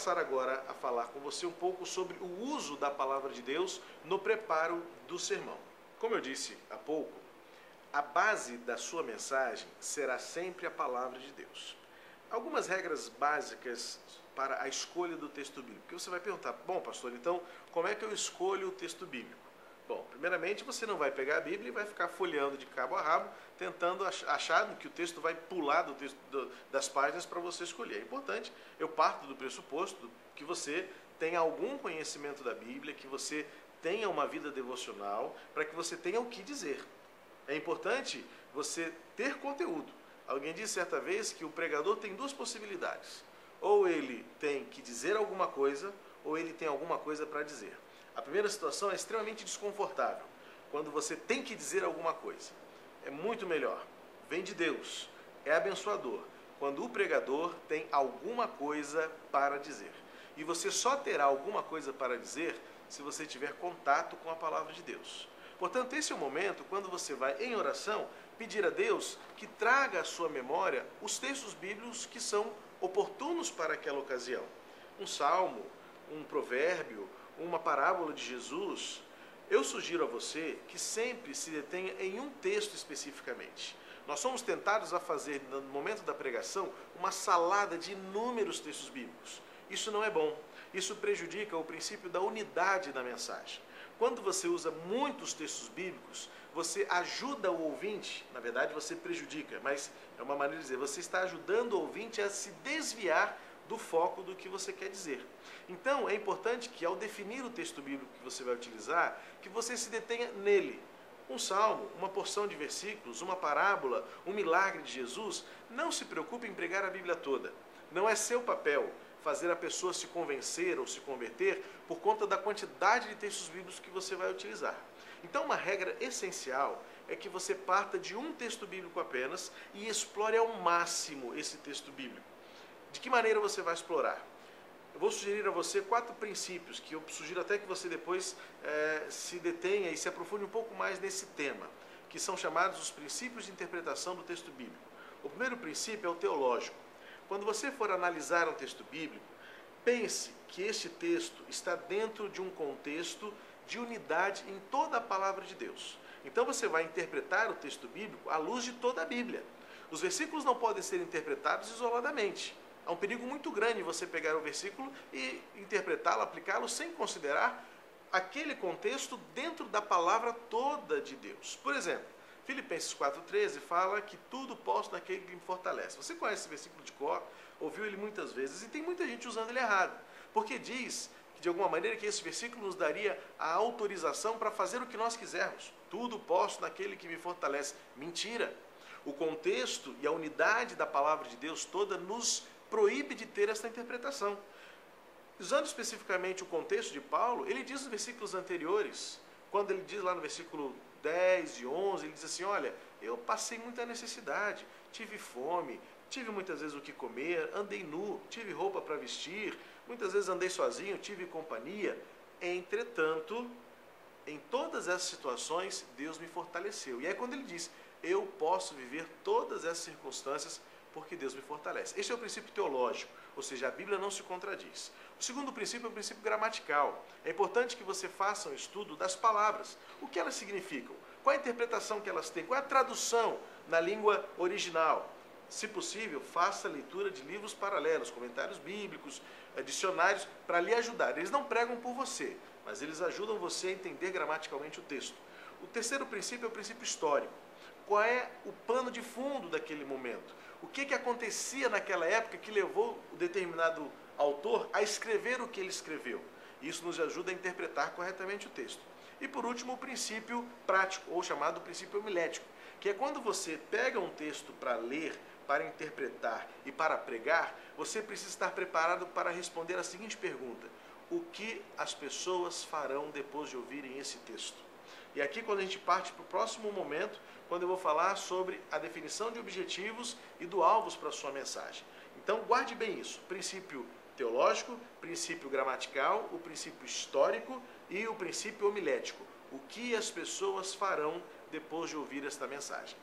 passar agora a falar com você um pouco sobre o uso da palavra de Deus no preparo do sermão. Como eu disse há pouco, a base da sua mensagem será sempre a palavra de Deus. Algumas regras básicas para a escolha do texto bíblico. Porque você vai perguntar, bom, pastor, então como é que eu escolho o texto bíblico? Bom, primeiramente você não vai pegar a Bíblia e vai ficar folheando de cabo a rabo, tentando achar que o texto vai pular das páginas para você escolher. É importante, eu parto do pressuposto que você tenha algum conhecimento da Bíblia, que você tenha uma vida devocional, para que você tenha o que dizer. É importante você ter conteúdo. Alguém disse certa vez que o pregador tem duas possibilidades. Ou ele tem que dizer alguma coisa, ou ele tem alguma coisa para dizer. A primeira situação é extremamente desconfortável, quando você tem que dizer alguma coisa. É muito melhor, vem de Deus, é abençoador, quando o pregador tem alguma coisa para dizer. E você só terá alguma coisa para dizer se você tiver contato com a palavra de Deus. Portanto, esse é o momento quando você vai em oração pedir a Deus que traga à sua memória os textos bíblicos que são oportunos para aquela ocasião. Um salmo, um provérbio, uma parábola de Jesus. Eu sugiro a você que sempre se detenha em um texto especificamente. Nós somos tentados a fazer, no momento da pregação, uma salada de inúmeros textos bíblicos. Isso não é bom. Isso prejudica o princípio da unidade da mensagem. Quando você usa muitos textos bíblicos, você ajuda o ouvinte, na verdade você prejudica, mas é uma maneira de dizer, você está ajudando o ouvinte a se desviar do foco do que você quer dizer. Então, é importante que ao definir o texto bíblico que você vai utilizar, que você se detenha nele. Um salmo, uma porção de versículos, uma parábola, um milagre de Jesus, não se preocupe em pregar a Bíblia toda. Não é seu papel fazer a pessoa se convencer ou se converter por conta da quantidade de textos bíblicos que você vai utilizar. Então, uma regra essencial é que você parta de um texto bíblico apenas e explore ao máximo esse texto bíblico. De que maneira você vai explorar? Eu vou sugerir a você 4 princípios, que eu sugiro até que você depois se detenha e se aprofunde um pouco mais nesse tema, que são chamados os princípios de interpretação do texto bíblico. O primeiro princípio é o teológico. Quando você for analisar um texto bíblico, pense que este texto está dentro de um contexto de unidade em toda a palavra de Deus. Então você vai interpretar o texto bíblico à luz de toda a Bíblia. Os versículos não podem ser interpretados isoladamente. Há um perigo muito grande você pegar o versículo e interpretá-lo, aplicá-lo sem considerar aquele contexto dentro da palavra toda de Deus. Por exemplo, Filipenses 4,13 fala que tudo posso naquele que me fortalece. Você conhece esse versículo de cor, ouviu ele muitas vezes e tem muita gente usando ele errado. Porque diz que de alguma maneira que esse versículo nos daria a autorização para fazer o que nós quisermos. Tudo posso naquele que me fortalece. Mentira! O contexto e a unidade da palavra de Deus toda nos proíbe de ter essa interpretação. Usando especificamente o contexto de Paulo, ele diz nos versículos anteriores, quando ele diz lá no versículo 10 e 11, ele diz assim, olha, eu passei muita necessidade, tive fome, tive muitas vezes o que comer, andei nu, tive roupa para vestir, muitas vezes andei sozinho, tive companhia. Entretanto, em todas essas situações, Deus me fortaleceu. E é quando ele diz, eu posso viver todas essas circunstâncias porque Deus me fortalece. Este é o princípio teológico, ou seja, a Bíblia não se contradiz. O segundo princípio é o princípio gramatical. É importante que você faça um estudo das palavras. O que elas significam? Qual a interpretação que elas têm? Qual é a tradução na língua original? Se possível, faça leitura de livros paralelos, comentários bíblicos, dicionários, para lhe ajudar. Eles não pregam por você, mas eles ajudam você a entender gramaticalmente o texto. O terceiro princípio é o princípio histórico. Qual é o pano de fundo daquele momento? O que acontecia naquela época que levou o determinado autor a escrever o que ele escreveu? Isso nos ajuda a interpretar corretamente o texto. E por último, o princípio prático, ou chamado princípio homilético, que é quando você pega um texto para ler, para interpretar e para pregar, você precisa estar preparado para responder a seguinte pergunta: o que as pessoas farão depois de ouvirem esse texto? E aqui, quando a gente parte para o próximo momento, quando eu vou falar sobre a definição de objetivos e do alvos para a sua mensagem. Então, guarde bem isso. Princípio teológico, princípio gramatical, o princípio histórico e o princípio homilético. O que as pessoas farão depois de ouvir esta mensagem.